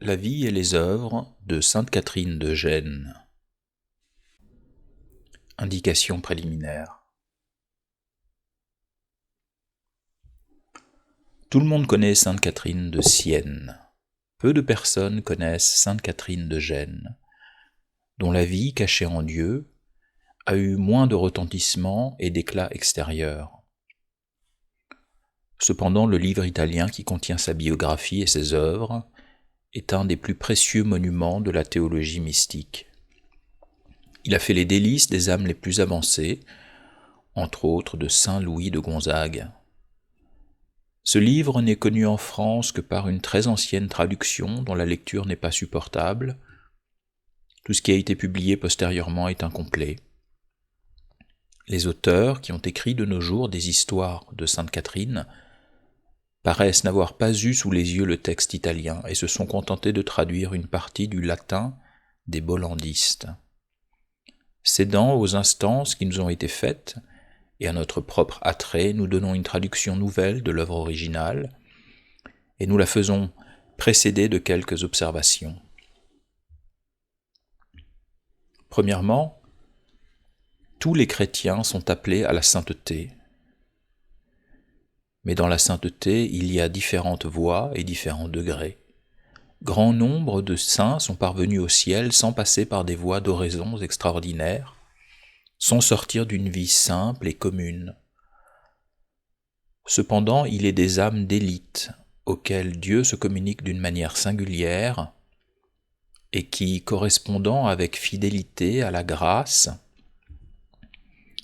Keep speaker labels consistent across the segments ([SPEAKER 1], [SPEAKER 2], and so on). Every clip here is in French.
[SPEAKER 1] La vie et les œuvres de sainte Catherine de Gênes. Indication préliminaire. Tout le monde connaît sainte Catherine de Sienne. Peu de personnes connaissent sainte Catherine de Gênes, dont la vie, cachée en Dieu, a eu moins de retentissement et d'éclat extérieur. Cependant, le livre italien qui contient sa biographie et ses œuvres est un des plus précieux monuments de la théologie mystique. Il a fait les délices des âmes les plus avancées, entre autres de saint Louis de Gonzague. Ce livre n'est connu en France que par une très ancienne traduction dont la lecture n'est pas supportable. Tout ce qui a été publié postérieurement est incomplet. Les auteurs qui ont écrit de nos jours des histoires de sainte Catherine paraissent n'avoir pas eu sous les yeux le texte italien et se sont contentés de traduire une partie du latin des bollandistes. Cédant aux instances qui nous ont été faites et à notre propre attrait, nous donnons une traduction nouvelle de l'œuvre originale et nous la faisons précéder de quelques observations. Premièrement, tous les chrétiens sont appelés à la sainteté. Mais dans la sainteté, il y a différentes voies et différents degrés. Grand nombre de saints sont parvenus au ciel sans passer par des voies d'oraisons extraordinaires, sans sortir d'une vie simple et commune. Cependant, il est des âmes d'élite, auxquelles Dieu se communique d'une manière singulière, et qui, correspondant avec fidélité à la grâce,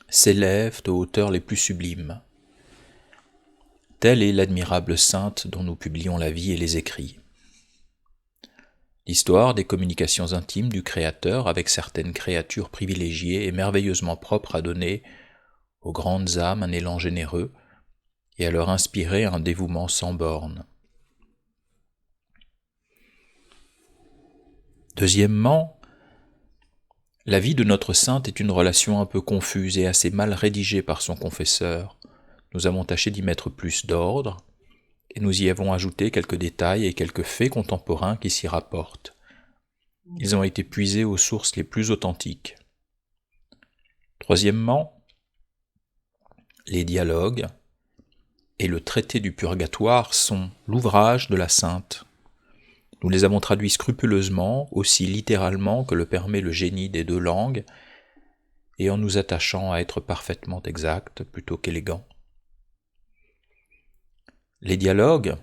[SPEAKER 1] s'élèvent aux hauteurs les plus sublimes. Telle est l'admirable sainte dont nous publions la vie et les écrits. L'histoire des communications intimes du Créateur avec certaines créatures privilégiées est merveilleusement propre à donner aux grandes âmes un élan généreux et à leur inspirer un dévouement sans bornes. Deuxièmement, la vie de notre sainte est une relation un peu confuse et assez mal rédigée par son confesseur. Nous avons tâché d'y mettre plus d'ordre, et nous y avons ajouté quelques détails et quelques faits contemporains qui s'y rapportent. Ils ont été puisés aux sources les plus authentiques. Troisièmement, les dialogues et le traité du purgatoire sont l'ouvrage de la sainte. Nous les avons traduits scrupuleusement, aussi littéralement que le permet le génie des deux langues, et en nous attachant à être parfaitement exacts plutôt qu'élégants. Les dialogues,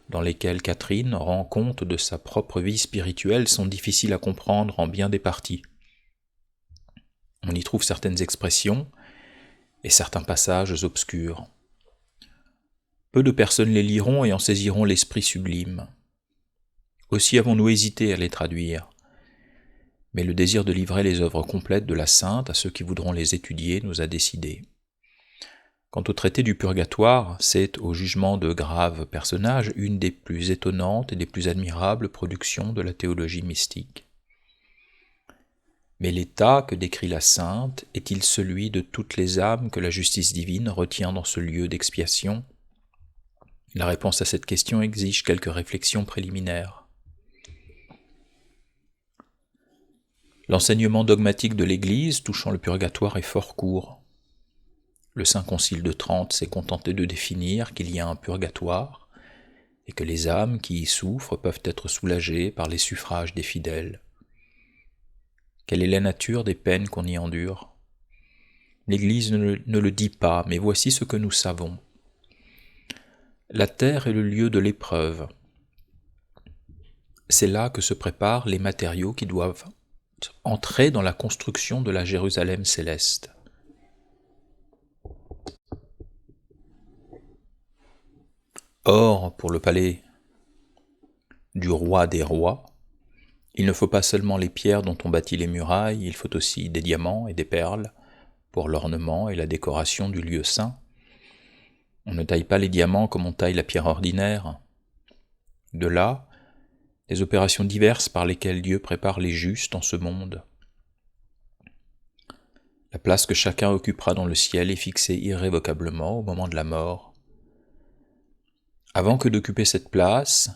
[SPEAKER 1] dans lesquels Catherine rend compte de sa propre vie spirituelle, sont difficiles à comprendre en bien des parties. On y trouve certaines expressions et certains passages obscurs. Peu de personnes les liront et en saisiront l'esprit sublime. Aussi avons-nous hésité à les traduire, mais le désir de livrer les œuvres complètes de la Sainte à ceux qui voudront les étudier nous a décidés. Quant au traité du purgatoire, c'est, au jugement de graves personnages, une des plus étonnantes et des plus admirables productions de la théologie mystique. Mais l'état que décrit la Sainte est-il celui de toutes les âmes que la justice divine retient dans ce lieu d'expiation ? La réponse à cette question exige quelques réflexions préliminaires. L'enseignement dogmatique de l'Église touchant le purgatoire est fort court. Le Saint Concile de Trente s'est contenté de définir qu'il y a un purgatoire et que les âmes qui y souffrent peuvent être soulagées par les suffrages des fidèles. Quelle est la nature des peines qu'on y endure ? L'Église ne le dit pas, mais voici ce que nous savons. La terre est le lieu de l'épreuve. C'est là que se préparent les matériaux qui doivent entrer dans la construction de la Jérusalem céleste. Or, pour le palais du roi des rois, il ne faut pas seulement les pierres dont on bâtit les murailles, il faut aussi des diamants et des perles pour l'ornement et la décoration du lieu saint. On ne taille pas les diamants comme on taille la pierre ordinaire. De là, les opérations diverses par lesquelles Dieu prépare les justes en ce monde. La place que chacun occupera dans le ciel est fixée irrévocablement au moment de la mort. Avant que d'occuper cette place,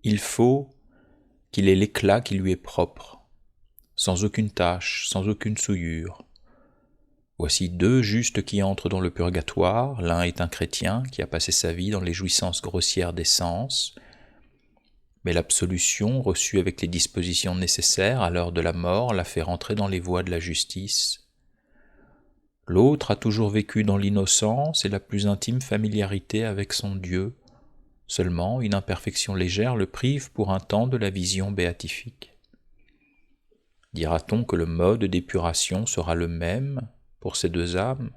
[SPEAKER 1] il faut qu'il ait l'éclat qui lui est propre, sans aucune tache, sans aucune souillure. Voici deux justes qui entrent dans le purgatoire, l'un est un chrétien qui a passé sa vie dans les jouissances grossières des sens, mais l'absolution reçue avec les dispositions nécessaires à l'heure de la mort l'a fait rentrer dans les voies de la justice. L'autre a toujours vécu dans l'innocence et la plus intime familiarité avec son Dieu. Seulement, une imperfection légère le prive pour un temps de la vision béatifique. Dira-t-on que le mode d'épuration sera le même pour ces deux âmes,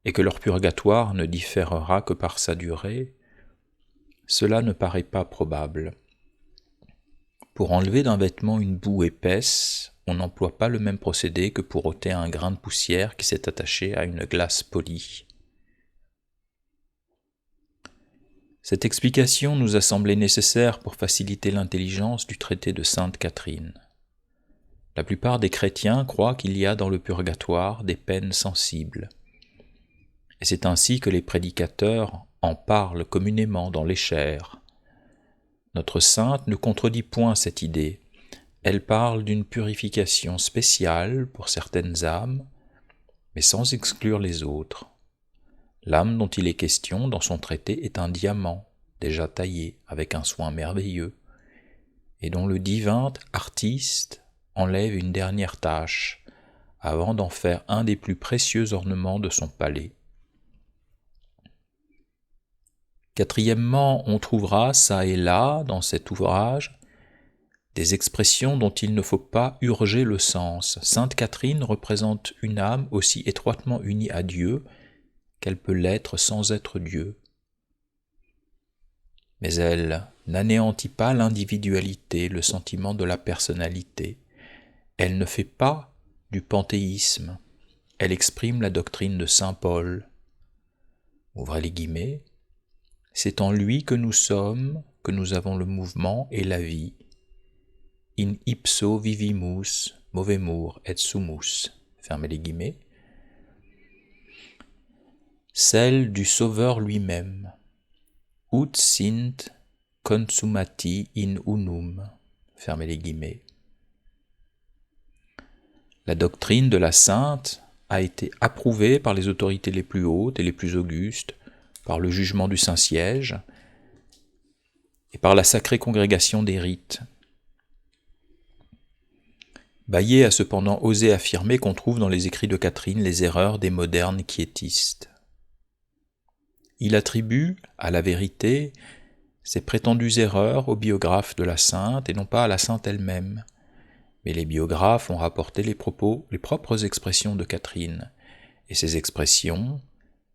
[SPEAKER 1] et que leur purgatoire ne différera que par sa durée? Cela ne paraît pas probable. Pour enlever d'un vêtement une boue épaisse, on n'emploie pas le même procédé que pour ôter un grain de poussière qui s'est attaché à une glace polie. Cette explication nous a semblé nécessaire pour faciliter l'intelligence du traité de Sainte Catherine. La plupart des chrétiens croient qu'il y a dans le purgatoire des peines sensibles. Et c'est ainsi que les prédicateurs en parlent communément dans les chers. Notre sainte ne contredit point cette idée. Elle parle d'une purification spéciale pour certaines âmes, mais sans exclure les autres. L'âme dont il est question dans son traité est un diamant, déjà taillé avec un soin merveilleux, et dont le divin artiste enlève une dernière tâche, avant d'en faire un des plus précieux ornements de son palais. Quatrièmement, on trouvera çà et là, dans cet ouvrage, des expressions dont il ne faut pas urger le sens. Sainte Catherine représente une âme aussi étroitement unie à Dieu qu'elle peut l'être sans être Dieu. Mais elle n'anéantit pas l'individualité, le sentiment de la personnalité. Elle ne fait pas du panthéisme. Elle exprime la doctrine de saint Paul. Ouvrez les guillemets. C'est en lui que nous sommes, que nous avons le mouvement et la vie. In ipso vivimus, movemur et sumus. Fermez les guillemets. Celle du Sauveur lui-même. Ut sint consummati in unum. Fermez les guillemets. La doctrine de la Sainte a été approuvée par les autorités les plus hautes et les plus augustes, par le jugement du Saint-Siège et par la sacrée congrégation des rites. Baillet a cependant osé affirmer qu'on trouve dans les écrits de Catherine les erreurs des modernes quiétistes. Il attribue à la vérité ces prétendues erreurs aux biographes de la Sainte et non pas à la Sainte elle-même. Mais les biographes ont rapporté les propres expressions de Catherine, et ces expressions,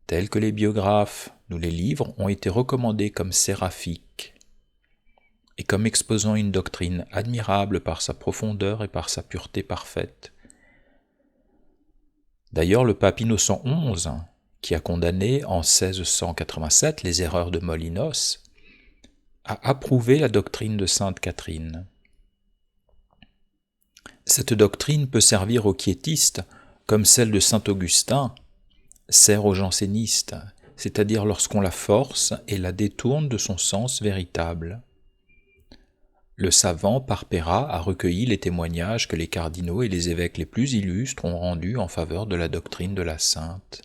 [SPEAKER 1] telles que les biographes nous les livrent, ont été recommandées comme séraphiques, et comme exposant une doctrine admirable par sa profondeur et par sa pureté parfaite. D'ailleurs, le pape Innocent XI, qui a condamné en 1687 les erreurs de Molinos, a approuvé la doctrine de Sainte Catherine. Cette doctrine peut servir aux quiétistes comme celle de saint Augustin sert aux jansénistes, c'est-à-dire lorsqu'on la force et la détourne de son sens véritable. Le savant Parpera a recueilli les témoignages que les cardinaux et les évêques les plus illustres ont rendus en faveur de la doctrine de la Sainte.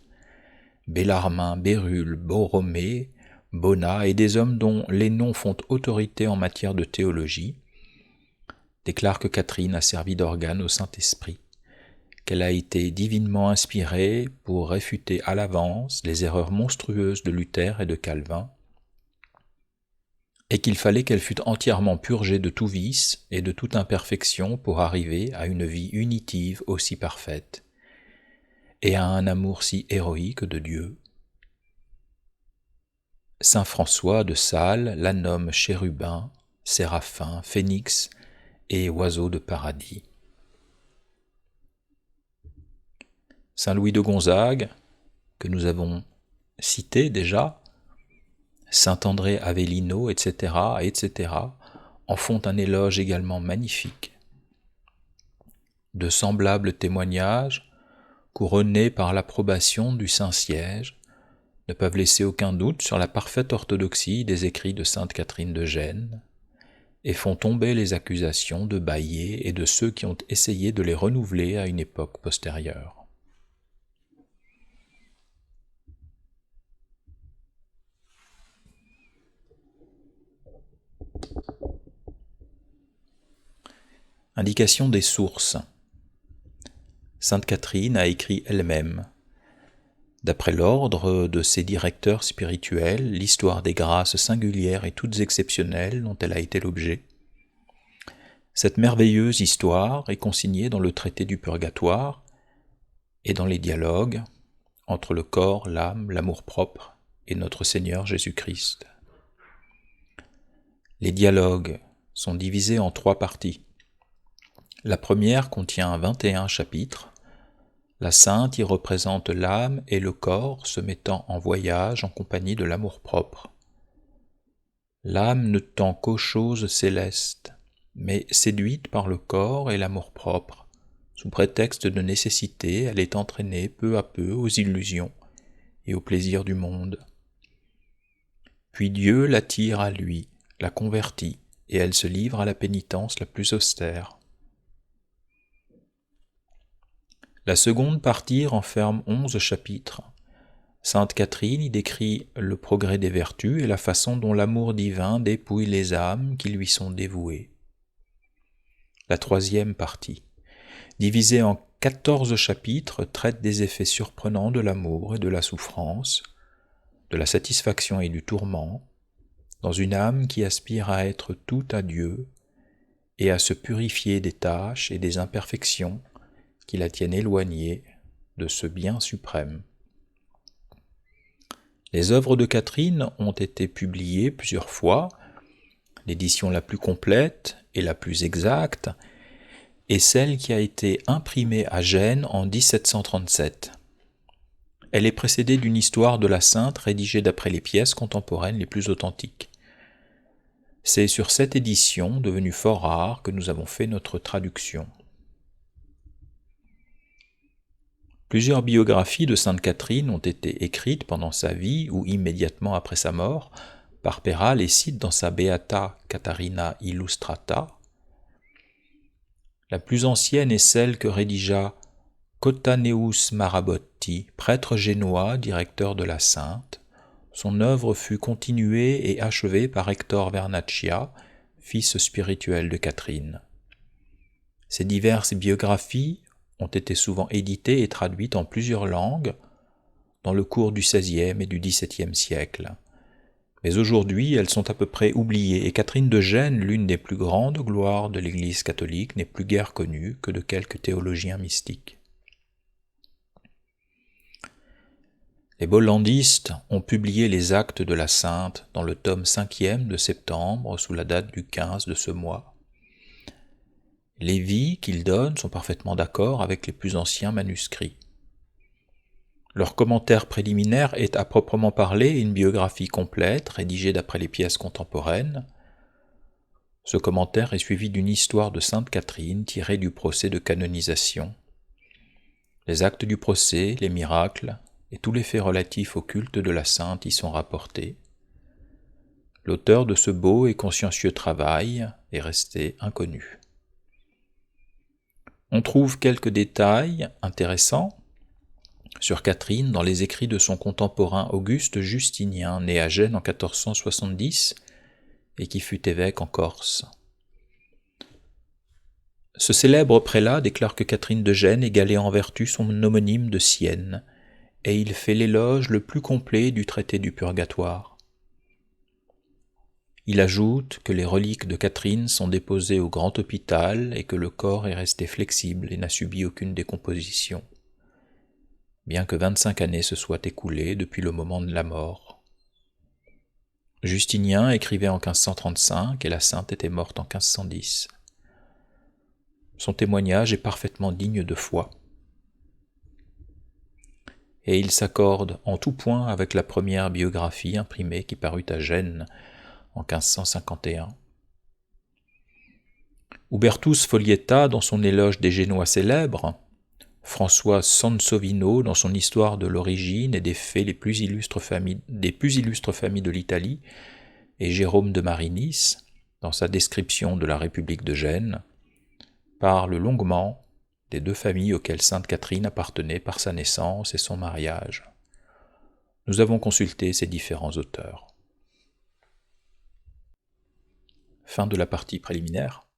[SPEAKER 1] Bellarmin, Bérulle, Borromée, Bonnat et des hommes dont les noms font autorité en matière de théologie déclarent que Catherine a servi d'organe au Saint-Esprit, qu'elle a été divinement inspirée pour réfuter à l'avance les erreurs monstrueuses de Luther et de Calvin, et qu'il fallait qu'elle fût entièrement purgée de tout vice et de toute imperfection pour arriver à une vie unitive aussi parfaite, et à un amour si héroïque de Dieu. Saint François de Sales la nomme chérubin, séraphin, phénix et oiseau de paradis. Saint Louis de Gonzague, que nous avons cité déjà, Saint André Avellino, etc., en font un éloge également magnifique. De semblables témoignages, couronnés par l'approbation du Saint-Siège, ne peuvent laisser aucun doute sur la parfaite orthodoxie des écrits de sainte Catherine de Gênes, et font tomber les accusations de Baillet et de ceux qui ont essayé de les renouveler à une époque postérieure. Indication des sources. Sainte Catherine a écrit elle-même. D'après l'ordre de ses directeurs spirituels, l'histoire des grâces singulières et toutes exceptionnelles dont elle a été l'objet. Cette merveilleuse histoire est consignée dans le traité du Purgatoire et dans les dialogues entre le corps, l'âme, l'amour-propre et notre Seigneur Jésus-Christ. Les dialogues sont divisés en 3 parties. La première contient 21 chapitres. La sainte y représente l'âme et le corps se mettant en voyage en compagnie de l'amour-propre. L'âme ne tend qu'aux choses célestes, mais séduite par le corps et l'amour-propre, sous prétexte de nécessité, elle est entraînée peu à peu aux illusions et aux plaisirs du monde. Puis Dieu l'attire à lui, la convertit, et elle se livre à la pénitence la plus austère. La seconde partie renferme 11 chapitres. Sainte Catherine y décrit le progrès des vertus et la façon dont l'amour divin dépouille les âmes qui lui sont dévouées. La troisième partie, divisée en 14 chapitres, traite des effets surprenants de l'amour et de la souffrance, de la satisfaction et du tourment, dans une âme qui aspire à être tout à Dieu et à se purifier des tâches et des imperfections qui la tiennent éloignée de ce bien suprême. Les œuvres de Catherine ont été publiées plusieurs fois. L'édition la plus complète et la plus exacte est celle qui a été imprimée à Gênes en 1737. Elle est précédée d'une histoire de la sainte rédigée d'après les pièces contemporaines les plus authentiques. C'est sur cette édition, devenue fort rare, que nous avons fait notre traduction. Plusieurs biographies de Sainte Catherine ont été écrites pendant sa vie ou immédiatement après sa mort. Parpera les cite dans sa Beata Catharina Illustrata. La plus ancienne est celle que rédigea Cottaneus Marabotti, prêtre génois, directeur de la Sainte. Son œuvre fut continuée et achevée par Hector Vernaccia, fils spirituel de Catherine. Ces diverses biographies ont été souvent éditées et traduites en plusieurs langues dans le cours du XVIe et du XVIIe siècle. Mais aujourd'hui, elles sont à peu près oubliées et Catherine de Gênes, l'une des plus grandes gloires de l'Église catholique, n'est plus guère connue que de quelques théologiens mystiques. Les bollandistes ont publié les actes de la Sainte dans le tome 5e de septembre sous la date du 15 de ce mois. Les vies qu'ils donnent sont parfaitement d'accord avec les plus anciens manuscrits. Leur commentaire préliminaire est à proprement parler une biographie complète, rédigée d'après les pièces contemporaines. Ce commentaire est suivi d'une histoire de Sainte Catherine tirée du procès de canonisation. Les actes du procès, les miracles et tous les faits relatifs au culte de la Sainte y sont rapportés. L'auteur de ce beau et consciencieux travail est resté inconnu. On trouve quelques détails intéressants sur Catherine dans les écrits de son contemporain Auguste Justinien, né à Gênes en 1470 et qui fut évêque en Corse. Ce célèbre prélat déclare que Catherine de Gênes égalait en vertu son homonyme de Sienne, et il fait l'éloge le plus complet du traité du Purgatoire. Il ajoute que les reliques de Catherine sont déposées au grand hôpital et que le corps est resté flexible et n'a subi aucune décomposition, bien que 25 années se soient écoulées depuis le moment de la mort. Justinien écrivait en 1535 et la sainte était morte en 1510. Son témoignage est parfaitement digne de foi. Et il s'accorde en tout point avec la première biographie imprimée qui parut à Gênes en 1551. Hubertus Folietta, dans son éloge des Génois célèbres, François Sansovino, dans son histoire de l'origine et des faits des plus illustres familles de l'Italie, et Jérôme de Marinis, dans sa description de la République de Gênes, parle longuement des deux familles auxquelles sainte Catherine appartenait par sa naissance et son mariage. Nous avons consulté ces différents auteurs. Fin de la partie préliminaire.